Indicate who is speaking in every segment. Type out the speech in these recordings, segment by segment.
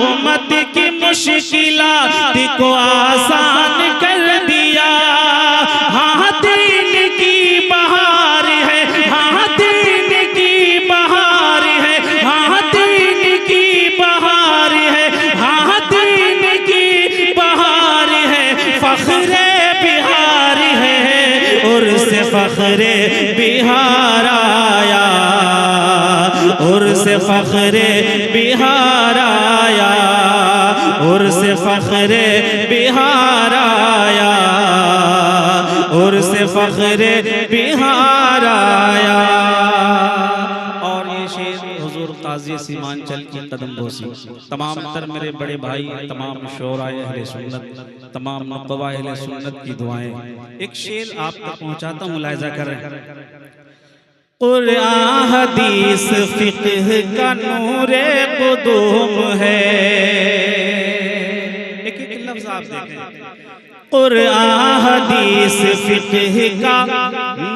Speaker 1: उम्मत की मुश्किलात को आसान कर दिया। हाँ दीन की बहार है, हाँ दीन की बहार है, हाँ दीन की बहार है, हाँ दीन की बहार है। फख्रे बिहार है, उर्स फख्रे बिहार आया, उर्स फख्रे बिहार आया, उर्स फख्रे बिहार आया, उर्स फख्रे बिहार आया। और ये शेर हुजूर काजी सीमांचल की कदम बोसी। तमाम तर मेरे बड़े भाई, तमाम शोराए अहले सुन्नत, तमाम नुक़बा अहले सुन्नत की दुआएं। एक शेर आप तक पहुंचाता हूं, मुलाहिज़ा करें। कुरान हदीस फिक़्ह का नूरे क़ुदूम है। एक एक लफ्ज़ आप देखें। कुरान हदीस फिक़्ह का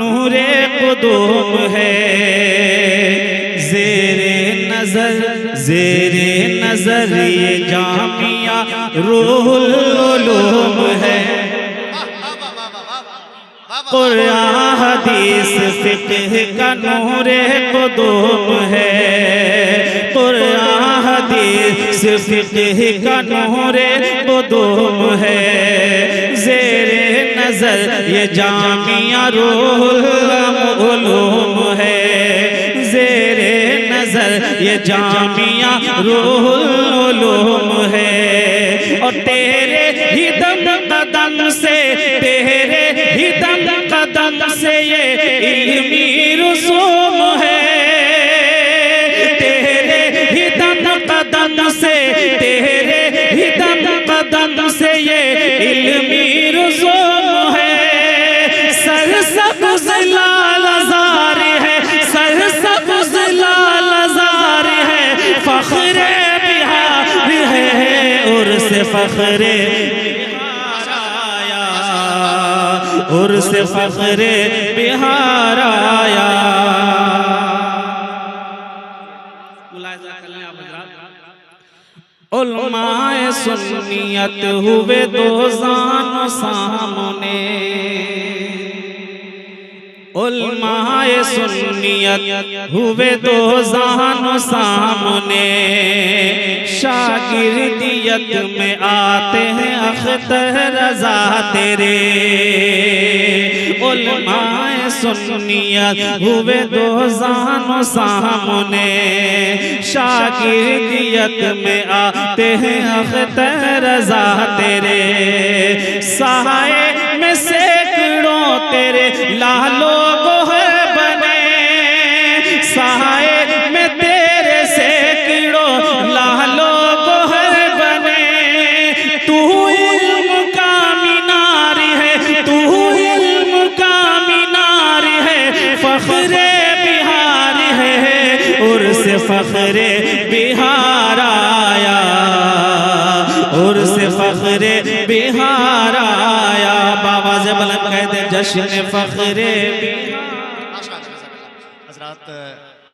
Speaker 1: नूरे क़ुदूम है। ज़ेरे नज़र ये जामिया रूहुल उलूम है। कुरान हदीस फिक़्ह का नूरे क़ुदूम है। कुरान हदीस फिक़्ह का नूरे क़ुदूम है। ज़ेरे नज़र ये जामिया रूहुल उलूम है। ज़ेरे नज़र ये जामिया रूहुल उलूम है। और तेरे ही दम कदम से, तेरे ही दम कदम से ये इल्मी रसूम है। तेरे ही दम कदम से, तेरे ही दम कदम से ये इल्मी रसूम है। सरसब्ज़ लाल ज़ार है, सरसब्ज़ लाल ज़ार है। फख्रे बिहार है, उर्स फख्रे उर्स फख्रे बिहार आया। मुलाहिज़ा कर लें आप हज़रात। उलमाए सुन्नियत हुए दो ज़ानो सामने, उलमाए सुन्नियत हुए दो ज़ानो सामने। शागिर्दियत में आते हैं अख्तर रज़ा तेरे। उलमाए सुन्नियत हुए दो ज़ानो सामने। शागिर्दियत में आते हैं अख्तर रज़ा तेरे। सहाए में सैकड़ों तेरे लालो गोहर बने। सहाए में तेरे सैकड़ों लालो गोहर बने। तू इल्म का मीनार है, तू इल्म का मीनार है। फख्रे बिहार है, उर्स फख्रे बिहार आया, उर्स फख्रे बिहार आया। बाबा से बुलंद कहते जश्न फख्रे